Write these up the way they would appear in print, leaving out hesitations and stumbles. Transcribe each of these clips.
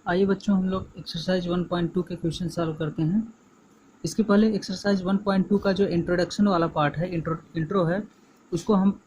आइए बच्चों, हम लोग एक्सरसाइज 1.2 के क्वेश्चन सॉल्व करते हैं। इसके पहले एक्सरसाइज 1.2 का जो इंट्रोडक्शन वाला पार्ट है, इंट्रो है, उसको हम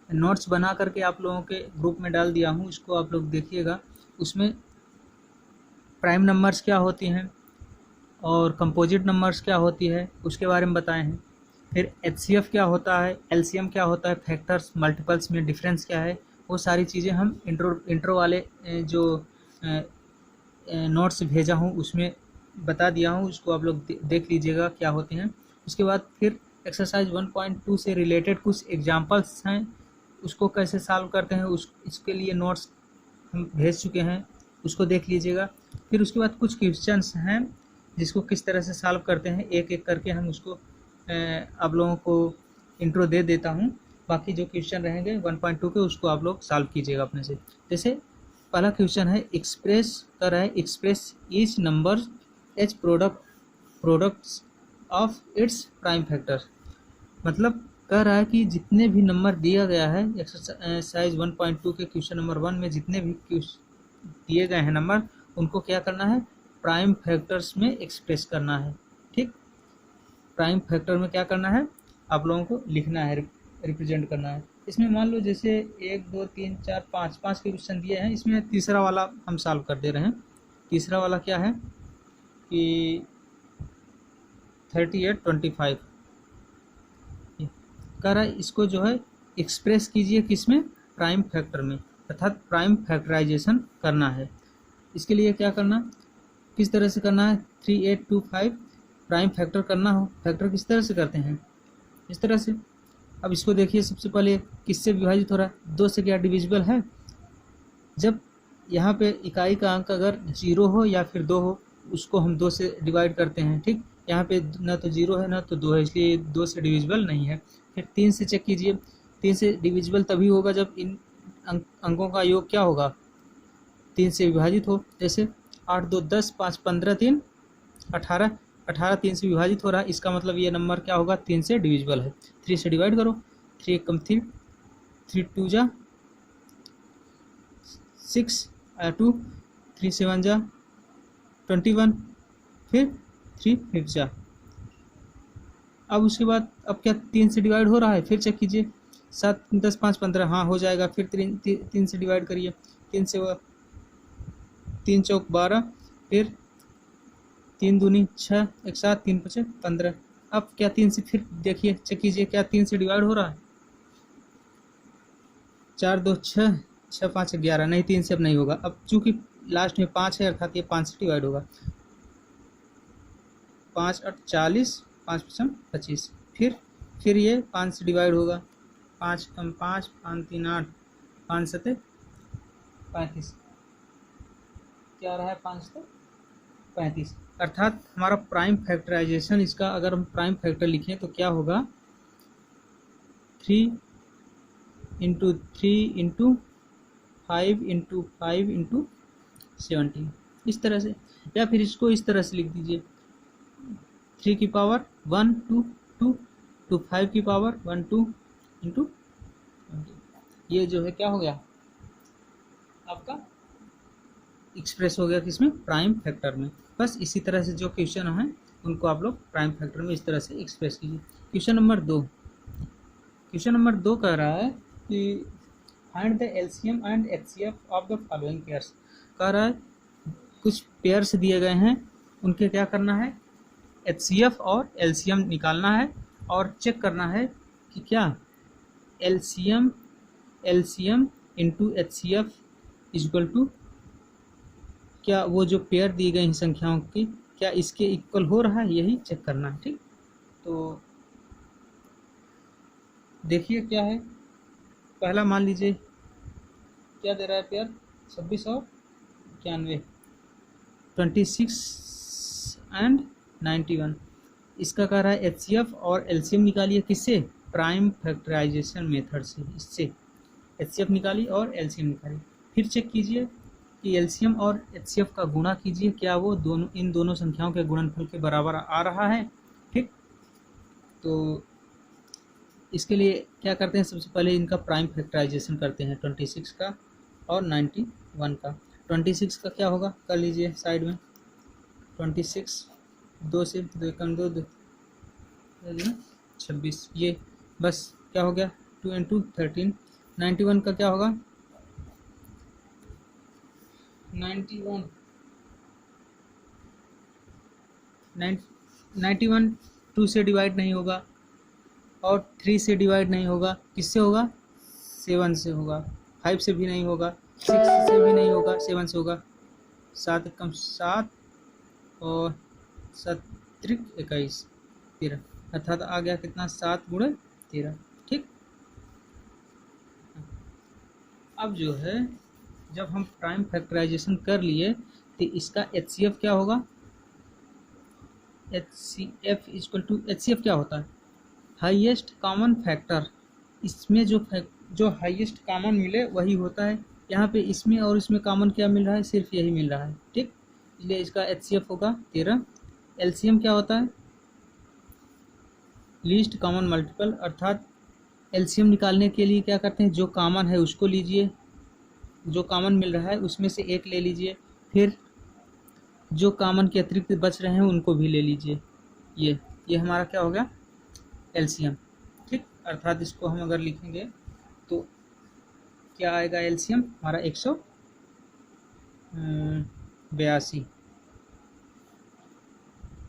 नोट्स बना करके आप लोगों के ग्रुप में डाल दिया हूँ। इसको आप लोग देखिएगा। उसमें प्राइम नंबर्स क्या होती हैं और कंपोजिट नंबर्स क्या होती है उसके बारे में बताए हैं। फिर एचसीएफ क्या होता है, एलसीएम क्या होता है, फैक्टर्स मल्टीपल्स में डिफरेंस क्या है, वो सारी चीज़ें हम इंट्रो वाले जो नोट्स भेजा हूँ उसमें बता दिया हूँ। उसको आप लोग देख लीजिएगा क्या होते हैं। उसके बाद फिर एक्सरसाइज 1.2 से रिलेटेड कुछ एग्जांपल्स हैं, उसको कैसे सॉल्व करते हैं इसके लिए नोट्स हम भेज चुके हैं, उसको देख लीजिएगा। फिर उसके बाद कुछ क्वेश्चंस हैं जिसको किस तरह से सॉल्व करते हैं, एक एक करके हम उसको आप लोगों को इंट्रो दे देता हूँ। बाकी जो क्वेश्चन रहेंगे 1.2 के उसको आप लोग सॉल्व कीजिएगा अपने से। जैसे पहला क्वेश्चन है, एक्सप्रेस कर रहा है, express each number H products of its prime factor. मतलब कह रहा है कि जितने भी नंबर दिया गया है एक्सरसाइज 1.2 के क्वेश्चन नंबर 1 में जितने भी दिए गए हैं नंबर, उनको क्या करना है, प्राइम फैक्टर्स में एक्सप्रेस करना है। ठीक, प्राइम फैक्टर में क्या करना है, आप लोगों को लिखना है, रिप्रेजेंट करना है। इसमें मान लो जैसे 1 2 3 4 5 5 के क्वेश्चन दिए हैं, इसमें तीसरा वाला हम सॉल्व कर दे रहे हैं। तीसरा वाला क्या है कि 38 25 कह रहा है, इसको जो है एक्सप्रेस कीजिए किस में, प्राइम फैक्टर में, अर्थात प्राइम फैक्टराइजेशन करना है। इसके लिए क्या करना, किस तरह से करना है, 3825 प्राइम फैक्टर करना हो। फैक्टर किस तरह से करते हैं, इस तरह से। अब इसको देखिए, सबसे पहले किससे विभाजित हो रहा है, 2 से क्या डिविजिबल है। जब यहाँ पे इकाई का अंक अगर 0 हो या फिर 2 हो, उसको हम 2 से डिवाइड करते हैं। ठीक, यहाँ पे ना तो 0 है ना तो 2 है, इसलिए 2 से डिविजिबल नहीं है। फिर 3 से चेक कीजिए, 3 से डिविजिबल तभी होगा जब इन अंकों का योग क्या होगा, 3 से विभाजित हो। जैसे 8 2 10 5 15 3 18, 18 3 से विभाजित हो रहा है, इसका मतलब ये नंबर क्या होगा, 3 से डिविजिबल है। 3 से डिवाइड करो, 3 1 3, 3 2 जा 6 2, 3 7 जा 21, फिर 3 5 जा। अब उसके बाद अब क्या 3 से डिवाइड हो रहा है, फिर चेक कीजिए, 7 10 5 15, हाँ हो जाएगा। फिर 3 से डिवाइड करिए, 3 से 3 चौक 12, फिर 3 दूनी 6, 1 7 3 5 15। अब क्या 3 से, फिर देखिए चेक कीजिए, क्या 3 से डिवाइड हो रहा है, 4 2 6, 6 5 11, नहीं 3 से अब नहीं होगा। अब चूंकि लास्ट में 5 है अर्थात ये 5 से डिवाइड होगा, 5 8 40, 5 5 25, फिर ये 5 से डिवाइड होगा, 5 कम 5 5 3 8, 5 7 35, क्या रहा है, 5 से 35। अर्थात हमारा प्राइम फैक्टराइजेशन, इसका अगर हम प्राइम फैक्टर लिखें तो क्या होगा, 3 इंटू 3 इंटू 5 इंटू 5 इंटू 17, इस तरह से। या फिर इसको इस तरह से लिख दीजिए, 3 की पावर 1 2 2 टू 5 की पावर 1 2 इंटू 20। ये जो है क्या हो गया, आपका एक्सप्रेस हो गया किसमें, प्राइम फैक्टर में। बस इसी तरह से जो क्वेश्चन है उनको आप लोग प्राइम फैक्टर में इस तरह से एक्सप्रेस कीजिए। क्वेश्चन नंबर 2, क्वेश्चन नंबर 2 कह रहा है कि find the LCM and HCF of the following pairs. कह रहा है कुछ पेयर्स दिए गए हैं, उनके क्या करना है, एचसीएफ और एलसीएम निकालना है और चेक करना है कि क्या LCM into HCF equal to, क्या वो जो पेयर दी गई हैं संख्याओं की, क्या इसके इक्वल हो रहा है, यही चेक करना है। ठीक, तो देखिए क्या है, पहला मान लीजिए क्या दे रहा है पेयर, 26 और 91, 26 एंड 91। इसका कह रहा है एचसीएफ और एलसीएम निकालिए, किससे, प्राइम फैक्टराइजेशन मेथड से। इससे एचसीएफ निकालिए और एलसीएम निकालिए। फिर चेक कीजिए कि एलसीएम और एचसीएफ का गुणा कीजिए, क्या वो दोनों, इन दोनों संख्याओं के गुणनफल के बराबर आ रहा है। ठीक, तो इसके लिए क्या करते हैं, सबसे पहले इनका प्राइम फैक्टराइजेशन करते हैं, 26 का और 91 का। 26 का क्या होगा कर लीजिए साइड में। 26 2 से 2 कम 2 26, ये बस क्या हो गया 2 × 13। 91 का क्या होगा 91 2 से डिवाइड नहीं होगा और 3 से डिवाइड नहीं होगा, किससे होगा 7 से होगा, 5 से भी नहीं होगा, 6 से भी नहीं होगा, 7 से होगा। 7 कम 7 और 7 त्रिक 21 13, अर्थात आ गया कितना 7 × 13। ठीक, अब जो है जब हम प्राइम फैक्टराइजेशन कर लिए तो इसका HCF क्या होगा, HCF इक्वल टू, HCF क्या होता है हाईएस्ट कॉमन फैक्टर। इसमें जो हाईएस्ट कॉमन मिले वही होता है। यहाँ पे इसमें और इसमें कॉमन क्या मिल रहा है, सिर्फ यही मिल रहा है। ठीक, इसलिए इसका HCF होगा 13। LCM क्या होता है लीस्ट कॉमन मल्टीपल, अर्थात LCM निकालने के लिए क्या करते हैं जो कॉमन है उसको लीजिए, जो कॉमन मिल रहा है उसमें से एक ले लीजिए, फिर जो कॉमन के अतिरिक्त बच रहे हैं उनको भी ले लीजिए। ये हमारा क्या हो गया LCM। ठीक, अर्थात इसको हम अगर लिखेंगे तो क्या आएगा LCM हमारा 182।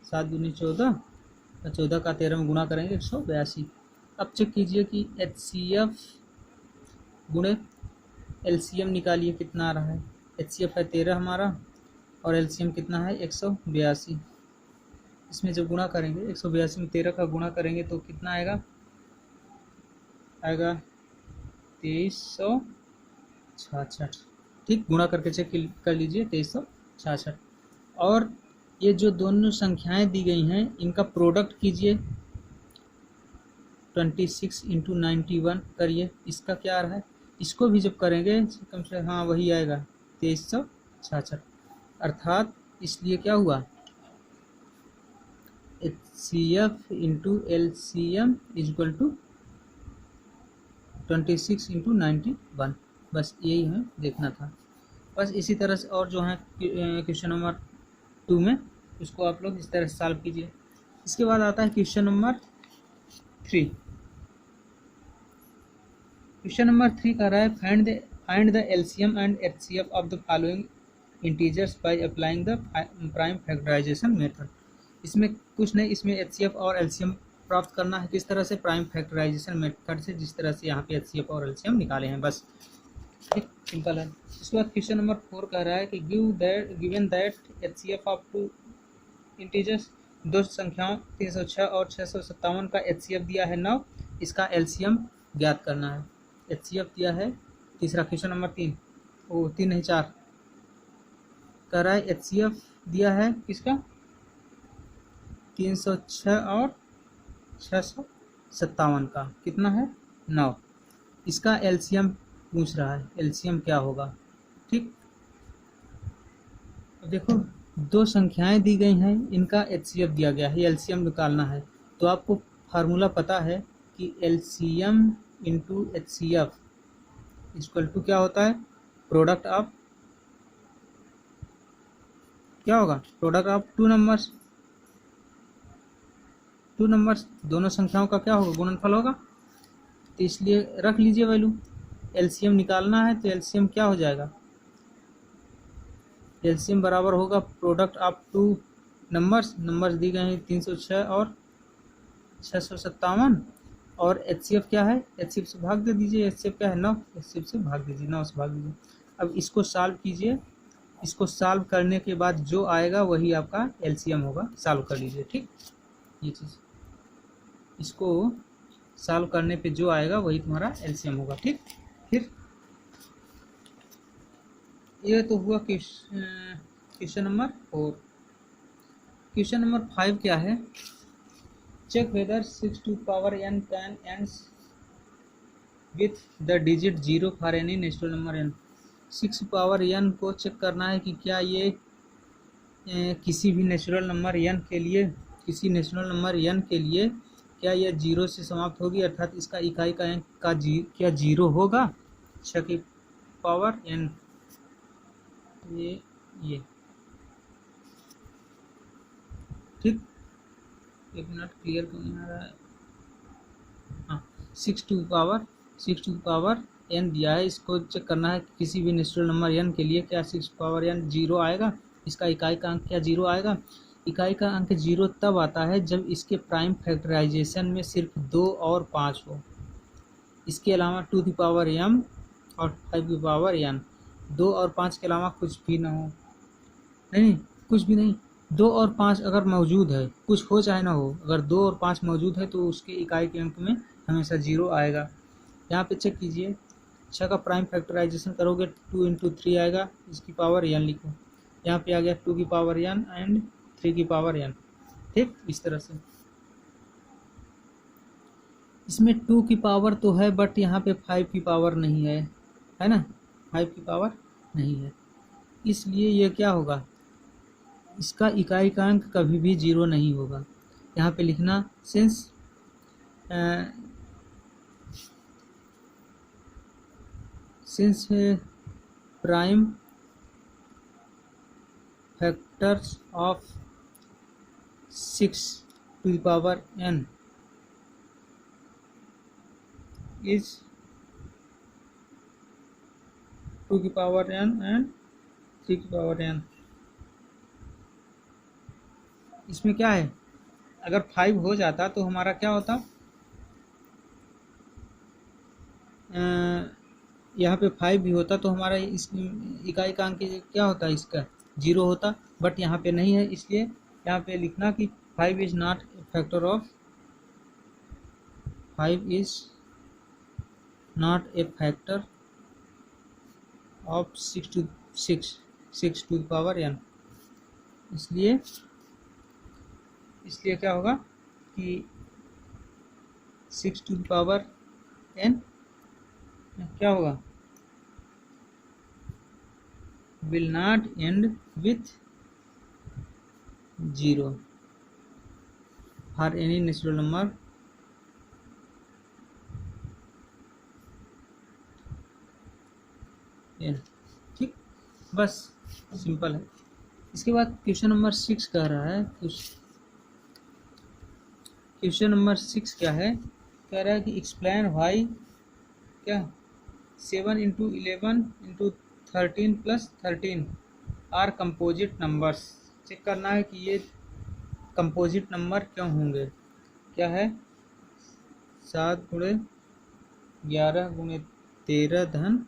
7 दूनी 14 और 14 का 13 में गुणा करेंगे 182। अब चेक कीजिए कि HCF गुणे LCM निकालिए कितना आ रहा है। HCF है 13 हमारा और LCM कितना है 182। इसमें जब गुणा करेंगे 182 में 13 का गुणा करेंगे तो कितना आएगा 2366। ठीक, गुणा करके चेक कर लीजिए 2366। और ये जो दोनों संख्याएं दी गई हैं इनका प्रोडक्ट कीजिए 26 × 91 करिए, इसका क्या आ रहा है, इसको भी जब करेंगे कम से हाँ वही आएगा 2366। अर्थात इसलिए क्या हुआ HCF × LCM इक्वल टू 26 × 91। बस यही हमें देखना था। बस इसी तरह से और जो है क्वेश्चन नंबर 2 में उसको आप लोग इस तरह से सॉल्व कीजिए। इसके बाद आता है क्वेश्चन नंबर 3। क्वेश्चन नंबर 3 का रहा है find the LCM and HCF of the following integers by applying the prime factorisation method. इसमें कुछ नहीं, इसमें HCF और LCM प्राप्त करना है किस तरह से, प्राइम फैक्टराइजेशन मेथड से, जिस तरह से यहाँ पे HCF और LCM निकाले हैं। बस ठीक, सिंपल है। इसके बाद क्वेश्चन नंबर 4 कह रहा है कि given that HCF of 2 integers, दो संख्याओं 306 और 657 का HCF दिया है 9, इसका LCM ज्ञात करना है। HCF दिया है तीसरा क्वेश्चन नंबर 3 नहीं 4 कह रहा है HCF दिया है किसका 306 और 657 का कितना है 9, इसका LCM पूछ रहा है। LCM क्या होगा। ठीक, अब देखो दो संख्याएं दी गई हैं, इनका HCF दिया गया है, LCM निकालना है। तो आपको फार्मूला पता है कि LCM × HCF इक्वल टू क्या होता है प्रोडक्ट ऑफ, क्या होगा प्रोडक्ट ऑफ टू नंबर्स दोनों संख्याओं का क्या होगा गुणनफल होगा। तो इसलिए रख लीजिए वैल्यू, LCM निकालना है तो LCM क्या हो जाएगा, LCM बराबर होगा प्रोडक्ट ऑफ टू नंबर्स दी गए हैं 306 और 657, और HCF क्या है, HCF से भाग दे दीजिए, HCF क्या है 9, HCF से भाग दीजिए, 9 से भाग दीजिए। अब इसको सॉल्व कीजिए, इसको सॉल्व करने के बाद जो आएगा वही आपका LCM होगा, सॉल्व कर लीजिए। ठीक, ये चीज़ इसको सॉल्व करने पे जो आएगा वही तुम्हारा LCM होगा। ठीक, फिर ये तो हुआ क्वेश्चन नंबर 4। क्वेश्चन नंबर 5 क्या है, check whether 6 to power n can ends with the digit 0 for any natural number n। 6 power n को चेक करना है कि क्या ये किसी भी नेचुरल नंबर n के लिए, किसी नेचुरल नंबर n के लिए क्या यह 0 से समाप्त होगी, अर्थात इसका इकाई का अंक क्या 0 होगा 6 की पावर n। ये ठीक। एक मिनट, क्लियर क्यों नहीं आ रहा है? हाँ, 6 टू n दिया है। इसको चेक करना है किसी भी नेचुरल नंबर n के लिए क्या 6 n 0 आएगा, इसका इकाई का अंक क्या 0 आएगा। इकाई का अंक 0 तब आता है जब इसके प्राइम फैक्टराइजेशन में सिर्फ 2 और 5 हो। इसके अलावा 2m और 5n 2 और 5 के अलावा कुछ भी ना हो। नहीं, कुछ भी नहीं। 2 और 5 अगर मौजूद है, कुछ हो चाहे ना हो, अगर 2 और 5 मौजूद है तो उसके इकाई के अंक में हमेशा 0 आएगा। यहाँ पे चेक कीजिए, 6 का प्राइम फैक्टराइजेशन करोगे 2 × 3 आएगा, इसकी पावर n लिखो। यहाँ पे आ गया 2 की पावर n एंड 3 की पावर n। ठीक, इस तरह से। इसमें 2 की पावर तो है बट यहाँ पे 5 की पावर नहीं है ना, 5 की पावर नहीं है, इसलिए ये क्या होगा, इसका इकाई का अंक कभी भी 0 नहीं होगा। यहाँ पे लिखना since prime factors of 6 to the power n is 2 की पावर n एंड 3 की पावर n। इसमें क्या है, अगर 5 हो जाता तो हमारा क्या होता, यहाँ पे 5 भी होता तो हमारा इस इकाई का अंक क्या होता, इसका 0 होता, बट यहाँ पे नहीं है, इसलिए यहाँ पे लिखना कि 5 is not a factor of 5 is not a factor of 6 to the power n। इसलिए क्या होगा कि 6 to the power n क्या होगा, will not end with 0 for any natural number n। ठीक, बस सिंपल है। इसके बाद क्वेश्चन नंबर 6 कह रहा है, क्वेश्चन नंबर 6 क्या है, कह रहा है कि एक्सप्लेन वाई क्या 7 × 11 × 13 + 13 आर कंपोजिट नंबर्स। चेक करना है कि ये कंपोजिट नंबर क्यों होंगे। क्या है, 7 × 11 × 13 धन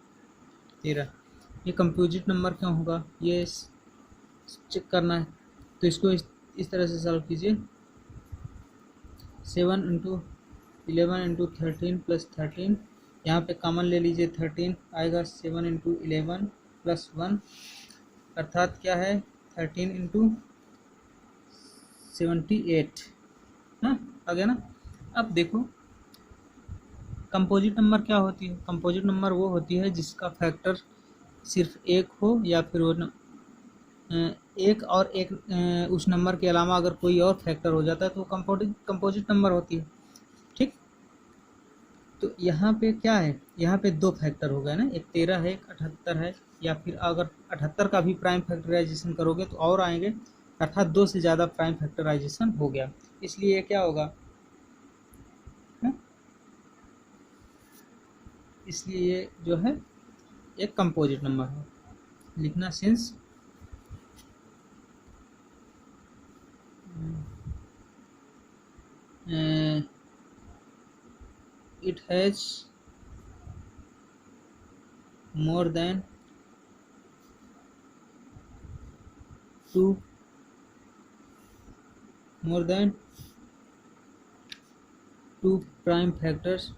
13, ये कंपोजिट नंबर क्यों होगा, ये चेक करना है। तो इसको इस तरह से सॉल्व कीजिए, 7 × 11 × 13 + 13, यहाँ पे कॉमन ले लीजिए 13 आएगा, 7 × 11 + 1 अर्थात क्या है 13 × 78। हाँ, आ गया ना। अब देखो कंपोजिट नंबर क्या होती है, कंपोजिट नंबर वो होती है जिसका फैक्टर सिर्फ एक हो या फिर वो एक और एक उस नंबर के अलावा अगर कोई और फैक्टर हो जाता है तो कंपोजिट नंबर होती है। ठीक, तो यहाँ पे क्या है, यहाँ पे 2 फैक्टर हो गए ना, एक 13 है, एक 78 है, या फिर अगर 78 का भी प्राइम फैक्टराइजेशन करोगे तो और आएंगे, अर्थात 2 से ज़्यादा प्राइम फैक्टराइजेशन हो गया, इसलिए ये क्या होगा, इसलिए ये जो है एक कंपोजिट नंबर है। लिखना since it has more than 2 prime factors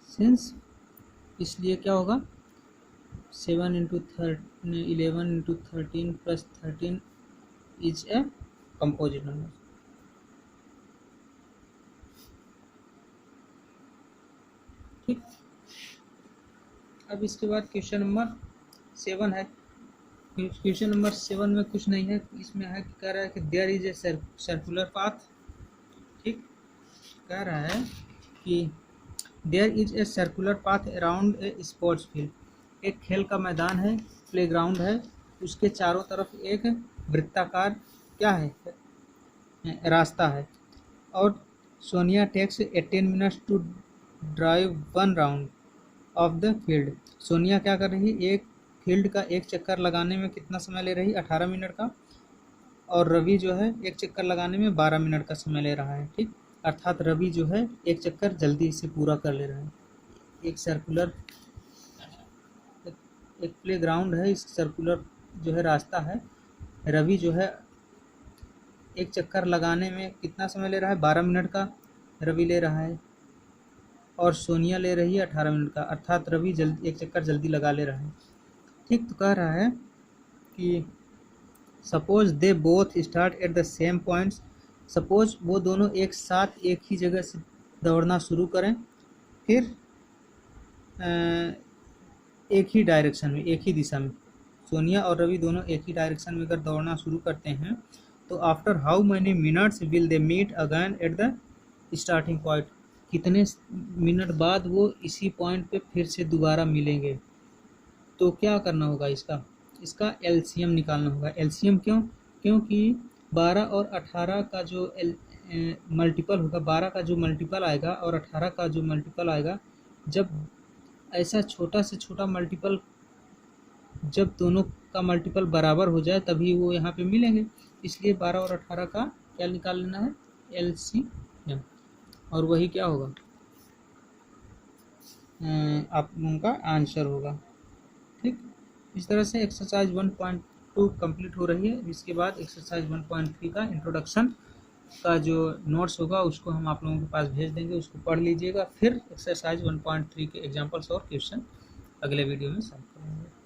since, इसलिए क्या होगा 7 × 11 × 13 + 13 इज ए कंपोजिट नंबर। ठीक, अब इसके बाद क्वेश्चन नंबर 7 है, क्वेश्चन नंबर 7 में कुछ नहीं है, इसमें है कि कह रहा है कि there is a circular path. ठीक, कह रहा है कि there is a circular path around a sports field. एक खेल का मैदान है, प्लेग्राउंड है, उसके चारों तरफ एक वृत्ताकार क्या है, रास्ता है। और Sonia takes 18 minutes to drive 1 round of the field. Sonia क्या कर रही है, एक फील्ड का एक चक्कर लगाने में कितना समय ले रही, 18 मिनट का। और रवि जो है एक चक्कर लगाने में 12 मिनट का समय ले रहा है। ठीक, अर्थात रवि जो है एक चक्कर जल्दी से पूरा कर ले रहा है। एक सर्कुलर एक प्लेग्राउंड है, इस सर्कुलर जो है रास्ता है। रवि जो है एक चक्कर लगाने में कितना समय ले रहा है, 12 मिनट का रवि ले रहा है। और सोनिया ले रही है 18 मिनट का, अर्थात रवि जल्दी एक चक्कर जल्दी लगा ले रहा है। ठीक, तो कह रहा है कि suppose they both start at the same points. Suppose वो दोनों एक साथ एक ही जगह से दौड़ना शुरू करें, फिर एक ही डायरेक्शन में, एक ही दिशा में। सोनिया और रवि दोनों एक ही डायरेक्शन में अगर दौड़ना शुरू करते हैं तो after how many minutes will they meet again at the starting point. कितने मिनट बाद वो इसी पॉइंट पे फिर से दोबारा मिलेंगे। तो क्या करना होगा, इसका एलसीएम निकालना होगा। एलसीएम क्यों, क्योंकि 12 और 18 का जो मल्टीपल होगा, 12 का जो मल्टीपल आएगा और 18 का जो मल्टीपल आएगा, जब ऐसा छोटा से छोटा मल्टीपल, जब दोनों का मल्टीपल बराबर हो जाए तभी वो यहाँ पे मिलेंगे। इसलिए 12 और 18 का क्या निकाल लेना है, एलसीएम। और वही क्या होगा, आप लोगों का आंसर होगा। ठीक, इस तरह से एक्सरसाइज 1.2 कंप्लीट हो रही है। इसके बाद एक्सरसाइज 1.3 का इंट्रोडक्शन का जो नोट्स होगा उसको हम आप लोगों के पास भेज देंगे, उसको पढ़ लीजिएगा। फिर एक्सरसाइज 1.3 के एग्जांपल्स और क्वेश्चन अगले वीडियो में सॉल्व करेंगे।